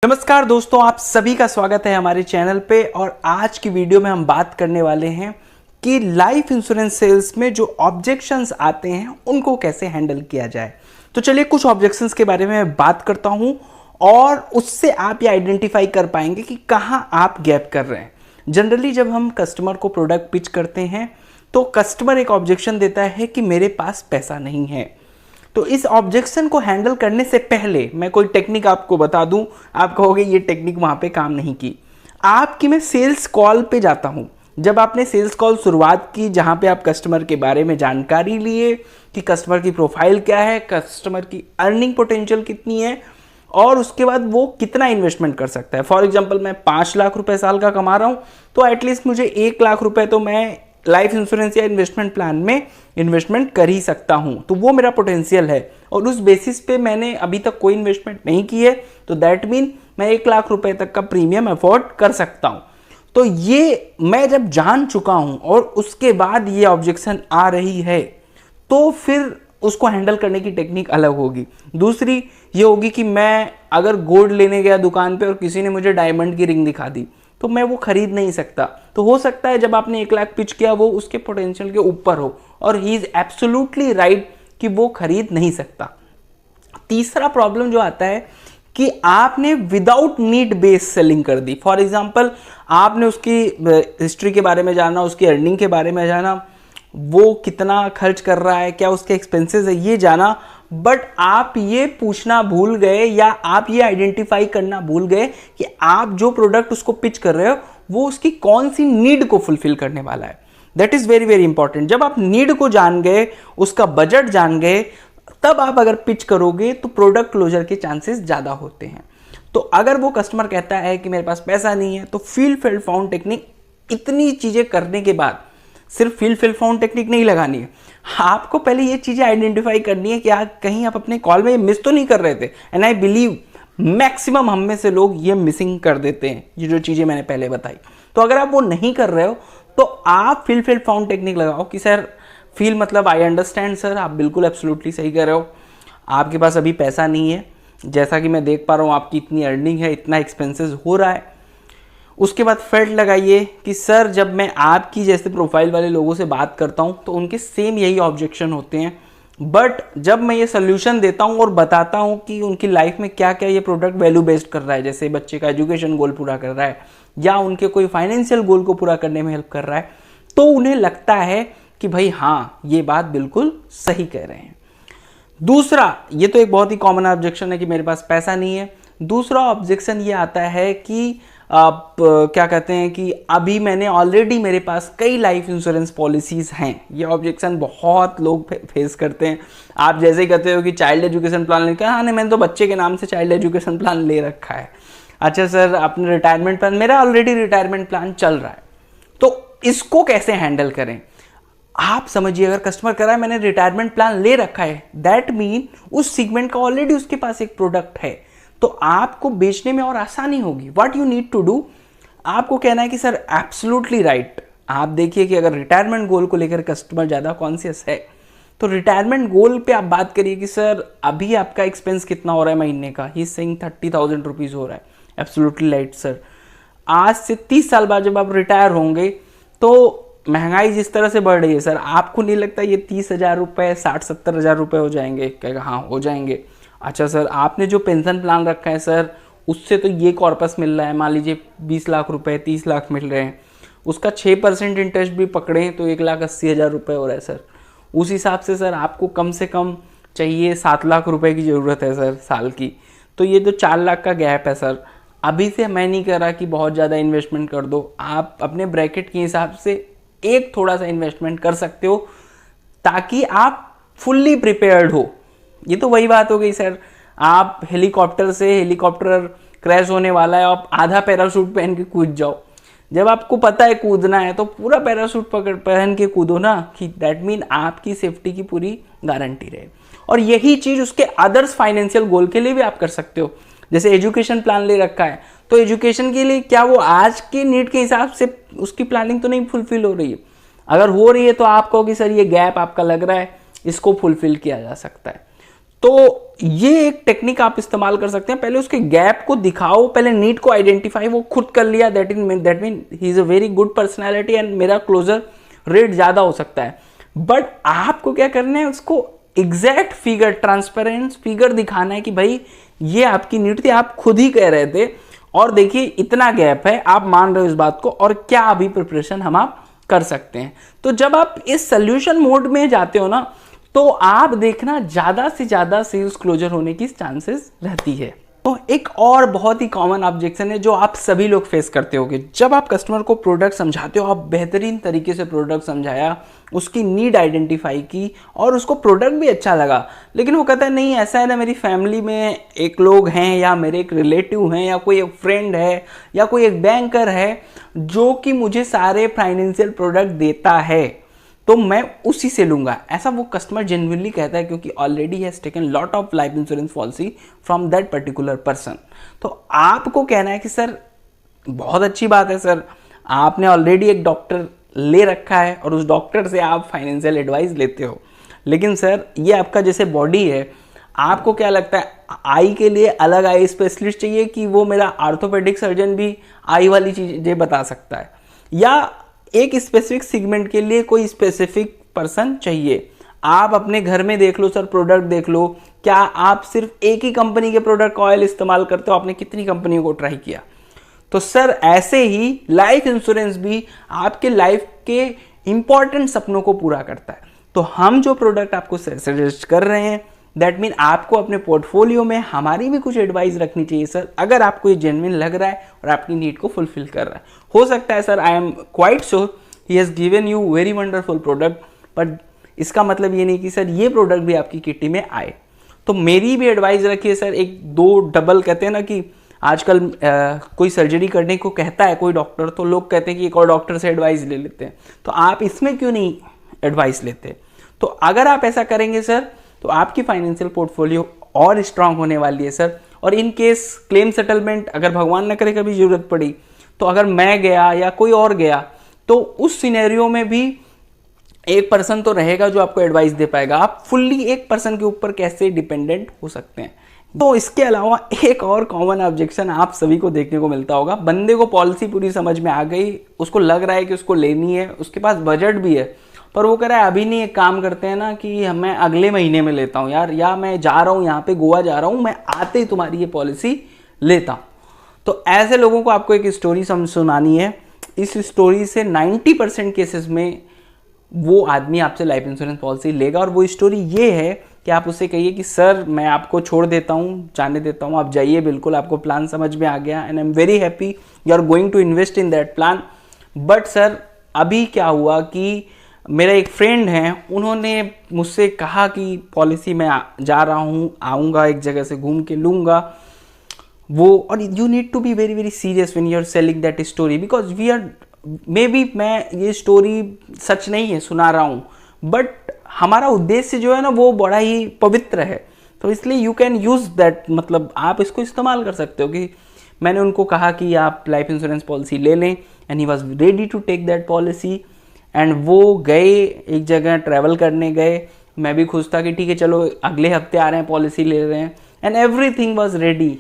नमस्कार दोस्तों, आप सभी का स्वागत है हमारे चैनल पे। और आज की वीडियो में हम बात करने वाले हैं कि लाइफ इंश्योरेंस सेल्स में जो ऑब्जेक्शंस आते हैं उनको कैसे हैंडल किया जाए। तो चलिए कुछ ऑब्जेक्शंस के बारे में बात करता हूं और उससे आप ये आइडेंटिफाई कर पाएंगे कि कहां आप गैप कर रहे हैं। जनरली जब हम कस्टमर को प्रोडक्ट पिच करते हैं तो कस्टमर एक ऑब्जेक्शन देता है कि मेरे पास पैसा नहीं है। तो इस ऑब्जेक्शन को हैंडल करने से पहले मैं कोई टेक्निक आपको बता दूं। आप कहोगे ये टेक्निक वहां पे काम नहीं की। आपकी मैं सेल्स कॉल पे जाता हूं। जब आपने सेल्स कॉल शुरुआत की, जहां पे आप कस्टमर के बारे में जानकारी लिए कि कस्टमर की प्रोफाइल क्या है, कस्टमर की अर्निंग पोटेंशियल कितनी है और उसके बाद वो कितना इन्वेस्टमेंट कर सकता है। फॉर एग्जाम्पल मैं 5 लाख रुपए साल का कमा रहा हूं तो एटलीस्ट मुझे 1 लाख रुपए तो मैं लाइफ इंश्योरेंस या इन्वेस्टमेंट प्लान में इन्वेस्टमेंट कर ही सकता हूं। तो वो मेरा पोटेंशियल है और उस बेसिस पे मैंने अभी तक कोई इन्वेस्टमेंट नहीं की है, तो दैट मीन मैं 1 लाख रुपए तक का प्रीमियम अफोर्ड कर सकता हूं। तो ये मैं जब जान चुका हूं और उसके बाद ये ऑब्जेक्शन आ रही है तो फिर उसको हैंडल करने की टेक्निक अलग होगी। दूसरी ये होगी कि मैं अगर गोल्ड लेने गया दुकान पे और किसी ने मुझे डायमंड की रिंग दिखा दी तो मैं वो खरीद नहीं सकता। तो हो सकता है जब आपने 1 लाख पिच किया वो उसके पोटेंशियल के ऊपर हो और ही इज एब्सोल्युटली राइट कि वो खरीद नहीं सकता। तीसरा प्रॉब्लम जो आता है कि आपने विदाउट नीड बेस्ड सेलिंग कर दी। फॉर एग्जांपल आपने उसकी हिस्ट्री के बारे में जाना, उसकी अर्निंग के बारे में जाना, वो कितना खर्च कर रहा है, क्या उसके एक्सपेंसेस है, ये जाना, बट आप ये पूछना भूल गए या आप ये आइडेंटिफाई करना भूल गए कि आप जो प्रोडक्ट उसको पिच कर रहे हो वो उसकी कौन सी नीड को फुलफिल करने वाला है। That is very very important. जब आप नीड को जान गए, उसका बजट जान गए, तब आप अगर पिच करोगे तो प्रोडक्ट क्लोजर के चांसेस ज्यादा होते हैं। तो अगर वो कस्टमर कहता है कि मेरे पास पैसा नहीं है तो फील फिल फाउंड टेक्निक, इतनी चीजें करने के बाद सिर्फ फील फिल फाउंड टेक्निक नहीं लगानी है। आपको पहले ये चीजें आइडेंटिफाई करनी है कि कहीं आप अपने कॉल में ये मिस तो नहीं कर रहे थे। एंड आई बिलीव मैक्सिमम हम में से लोग ये मिसिंग कर देते हैं, ये जो चीजें मैंने पहले बताई। तो अगर आप वो नहीं कर रहे हो तो आप फील फिल फाउंड टेक्निक लगाओ कि सर फील मतलब आई अंडरस्टैंड सर, आप बिल्कुल एब्सोल्युटली सही कह रहे हो, आपके पास अभी पैसा नहीं है, जैसा कि मैं देख पा रहा हूँ आपकी इतनी अर्निंग है, इतना एक्सपेंसेस हो रहा है। उसके बाद फेल्ट लगाइए कि सर जब मैं आपकी जैसे प्रोफाइल वाले लोगों से बात करता हूं तो उनके सेम यही ऑब्जेक्शन होते हैं, बट जब मैं ये सोल्यूशन देता हूं और बताता हूं कि उनकी लाइफ में क्या क्या ये प्रोडक्ट वैल्यू बेस्ड कर रहा है, जैसे बच्चे का एजुकेशन गोल पूरा कर रहा है या उनके कोई फाइनेंशियल गोल को पूरा करने में हेल्प कर रहा है, तो उन्हें लगता है कि भाई हाँ ये बात बिल्कुल सही कह रहे हैं। दूसरा, ये तो एक बहुत ही कॉमन ऑब्जेक्शन है कि मेरे पास पैसा नहीं है। दूसरा ऑब्जेक्शन ये आता है कि आप क्या कहते हैं कि अभी मैंने ऑलरेडी मेरे पास कई लाइफ इंश्योरेंस पॉलिसीज हैं। ये ऑब्जेक्शन बहुत लोग फेस करते हैं। आप जैसे ही कहते हो कि चाइल्ड एजुकेशन प्लान लेके, हाँ नहीं मैंने तो बच्चे के नाम से चाइल्ड एजुकेशन प्लान ले रखा है। अच्छा सर आपने रिटायरमेंट प्लान, मेरा ऑलरेडी रिटायरमेंट प्लान चल रहा है। तो इसको कैसे हैंडल करें? आप समझिए, अगर कस्टमर कह रहा है मैंने रिटायरमेंट प्लान ले रखा है, दैट मीन उस सेगमेंट का ऑलरेडी उसके पास एक प्रोडक्ट है, तो आपको बेचने में और आसानी होगी। What you need to do, आपको कहना है कि सर एब्सोल्युटली राइट। आप देखिए कि अगर रिटायरमेंट गोल को लेकर कस्टमर ज़्यादा कॉन्शियस है तो रिटायरमेंट गोल पे आप बात करिए कि सर अभी आपका एक्सपेंस कितना हो रहा है महीने का। ही सेइंग 30,000 रुपीज़ हो रहा है। Absolutely right sir. आज से 30 साल बाद जब आप रिटायर होंगे तो महंगाई जिस तरह से बढ़ रही है सर, आपको नहीं लगता ये 30,000 रुपये 60-70 हज़ार रुपये हो जाएंगे? कहेगा हाँ हो जाएंगे। अच्छा सर आपने जो पेंशन प्लान रखा है सर उससे तो ये कॉर्पस मिल रहा है, मान लीजिए 20 लाख रुपए 30 लाख मिल रहे हैं, उसका 6% इंटरेस्ट भी पकड़ें तो 1,80,000 रुपये हो रहा है सर। उस हिसाब से सर आपको कम से कम चाहिए 7 लाख रुपए की ज़रूरत है सर साल की। तो ये तो 4 लाख का गैप है सर। अभी से मैं नहीं कह रहा कि बहुत ज़्यादा इन्वेस्टमेंट कर दो, आप अपने ब्रैकेट के हिसाब से एक थोड़ा सा इन्वेस्टमेंट कर सकते हो ताकि आप फुल्ली प्रिपेयर्ड हो। ये तो वही बात हो गई सर, आप हेलीकॉप्टर क्रैश होने वाला है, आप आधा पैराशूट पहन के कूद जाओ। जब आपको पता है कूदना है तो पूरा पैराशूट पहन के कूदो ना, कि दैट मीन आपकी सेफ्टी की पूरी गारंटी रहे। और यही चीज उसके अदर्स फाइनेंशियल गोल के लिए भी आप कर सकते हो। जैसे एजुकेशन प्लान ले रखा है तो एजुकेशन के लिए क्या वो आज के नीड के हिसाब से उसकी प्लानिंग तो नहीं फुलफिल हो रही है? अगर हो रही है तो आप कहोगे सर ये गैप आपका लग रहा है, इसको फुलफिल किया जा सकता है। तो ये एक टेक्निक आप इस्तेमाल कर सकते हैं। पहले उसके गैप को दिखाओ, पहले नीड को आइडेंटिफाई वो खुद कर लिया, that mean he is a very good personality and मेरा क्लोजर रेट ज़्यादा हो सकता है। बट आपको क्या करना है, उसको एग्जैक्ट फिगर, ट्रांसपेरेंट फिगर दिखाना है कि भाई ये आपकी नीड थी, आप खुद ही कह रहे थे और देखिए इतना गैप है, आप मान रहे हो इस बात को और क्या अभी प्रिपरेशन हम आप कर सकते हैं। तो जब आप इस सोल्यूशन मोड में जाते हो ना, तो आप देखना ज़्यादा से ज़्यादा सेल्स क्लोजर होने की चांसेस रहती है। तो एक और बहुत ही कॉमन ऑब्जेक्शन है जो आप सभी लोग फेस करते होगे, जब आप कस्टमर को प्रोडक्ट समझाते हो, आप बेहतरीन तरीके से प्रोडक्ट समझाया, उसकी नीड आइडेंटिफाई की और उसको प्रोडक्ट भी अच्छा लगा, लेकिन वो कहता है नहीं ऐसा है ना, मेरी फैमिली में एक लोग हैं या मेरे एक रिलेटिव हैं या कोई एक फ्रेंड है या कोई एक बैंकर है जो कि मुझे सारे फाइनेंशियल प्रोडक्ट देता है, तो मैं उसी से लूंगा। ऐसा वो कस्टमर जेन्युइनली कहता है क्योंकि already has taken lot of life insurance policy from that particular person. तो आपको कहना है कि सर बहुत अच्छी बात है सर, आपने ऑलरेडी एक डॉक्टर ले रखा है और उस डॉक्टर से आप फाइनेंशियल एडवाइस लेते हो, लेकिन सर ये आपका जैसे बॉडी है, आपको क्या लगता है आई के लिए अलग आई स्पेशलिस्ट चाहिए कि वो मेरा आर्थोपेडिक सर्जन भी आई वाली चीजें बता सकता है, या एक स्पेसिफिक सेगमेंट के लिए कोई स्पेसिफिक पर्सन चाहिए? आप अपने घर में देख लो सर, प्रोडक्ट देख लो, क्या आप सिर्फ एक ही कंपनी के प्रोडक्ट ऑयल इस्तेमाल करते हो? आपने कितनी कंपनियों को ट्राई किया? तो सर ऐसे ही लाइफ इंश्योरेंस भी आपके लाइफ के इंपॉर्टेंट सपनों को पूरा करता है। तो हम जो प्रोडक्ट आपको सजेस्ट कर रहे हैं, दैट मीन आपको अपने पोर्टफोलियो में हमारी भी कुछ एडवाइस रखनी चाहिए सर, अगर आपको ये जेन्युइन लग रहा है और आपकी नीड को फुलफिल कर रहा है। हो सकता है sir, I am quite sure he has given you very wonderful product, but इसका मतलब ये नहीं कि सर ये प्रोडक्ट भी आपकी किटी में आए। तो मेरी भी एडवाइस रखिए सर, एक दो डबल कहते हैं ना कि आजकल कोई सर्जरी करने को कहता है कोई डॉक्टर, तो लोग कहते हैं कि एक और डॉक्टर से एडवाइस ले लेते हैं, तो आप इसमें क्यों नहीं एडवाइस लेते? तो अगर आप ऐसा करेंगे सर, तो आपकी फाइनेंशियल पोर्टफोलियो और स्ट्रांग होने वाली है सर। और इन केस क्लेम सेटलमेंट अगर भगवान न करे कभी जरूरत पड़ी, तो अगर मैं गया या कोई और गया, तो उस सिनेरियो में भी एक पर्सन तो रहेगा जो आपको एडवाइस दे पाएगा। आप फुल्ली एक पर्सन के ऊपर कैसे डिपेंडेंट हो सकते हैं? तो इसके अलावा एक और कॉमन ऑब्जेक्शन आप सभी को देखने को मिलता होगा, बंदे को पॉलिसी पूरी समझ में आ गई, उसको लग रहा है कि उसको लेनी है, उसके पास बजट भी है, पर वो कह रहा है अभी नहीं, एक काम करते हैं ना कि मैं अगले महीने में लेता हूँ यार, या मैं जा रहा हूँ यहाँ पे गोवा जा रहा हूँ, मैं आते ही तुम्हारी ये पॉलिसी लेता हूँ। तो ऐसे लोगों को आपको एक स्टोरी सुनानी है। इस स्टोरी से 90% केसेस में वो आदमी आपसे लाइफ इंश्योरेंस पॉलिसी लेगा, और वो स्टोरी ये है कि आप उससे कहिए कि सर मैं आपको छोड़ देता हूँ, जाने देता हूँ, आप जाइए, बिल्कुल आपको प्लान समझ में आ गया and I am very happy you are going to invest in that plan, but sir अभी क्या हुआ कि मेरा एक फ्रेंड है, उन्होंने मुझसे कहा कि पॉलिसी मैं जा रहा हूँ, आऊँगा, एक जगह से घूम के लूँगा वो, और you need to be very very serious when you are selling that story, because we are maybe, मैं ये स्टोरी सच नहीं है सुना रहा हूँ, बट हमारा उद्देश्य जो है ना वो बड़ा ही पवित्र है, तो इसलिए यू कैन यूज़ दैट, मतलब आप इसको इस्तेमाल कर सकते हो कि मैंने उनको कहा कि आप लाइफ इंश्योरेंस पॉलिसी ले लें and he was ready to take that policy, and वो गए एक जगह ट्रैवल करने गए, मैं भी खुश था कि ठीक है चलो अगले हफ्ते आ रहे हैं, पॉलिसी ले रहे हैं, and everything was ready,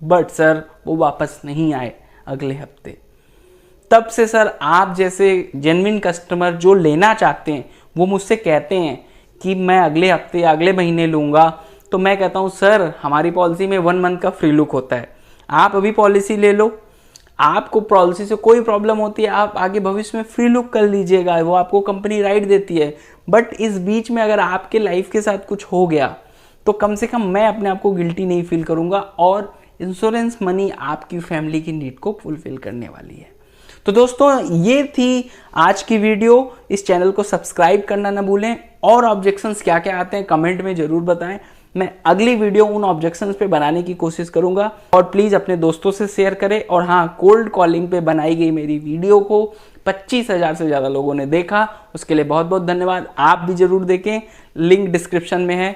but sir वो वापस नहीं आए अगले हफ्ते। तब से सर आप जैसे जेन्युइन कस्टमर जो लेना चाहते हैं वो मुझसे कहते हैं कि मैं अगले हफ्ते या अगले महीने लूँगा, तो मैं कहता हूँ सर हमारी पॉलिसी में 1 मंथ का फ्री लुक होता है, आप अभी पॉलिसी ले लो, आपको पॉलिसी से कोई प्रॉब्लम होती है आप आगे भविष्य में फ्री लुक कर लीजिएगा, वो आपको कंपनी राइट देती है, बट इस बीच में अगर आपके लाइफ के साथ कुछ हो गया तो कम से कम मैं अपने आप को गिल्टी नहीं फील करूँगा, और इंश्योरेंस मनी आपकी फैमिली की नीड को फुलफिल करने वाली है। तो दोस्तों ये थी आज की वीडियो, इस चैनल को सब्सक्राइब करना ना भूलें, और ऑब्जेक्शंस क्या क्या आते हैं कमेंट में ज़रूर बताएं, मैं अगली वीडियो उन ऑब्जेक्शंस पे बनाने की कोशिश करूंगा, और प्लीज़ अपने दोस्तों से शेयर करें। और हाँ, कोल्ड कॉलिंग पे बनाई गई मेरी वीडियो को 25,000 से ज़्यादा लोगों ने देखा, उसके लिए बहुत बहुत धन्यवाद। आप भी ज़रूर देखें, लिंक डिस्क्रिप्शन में है,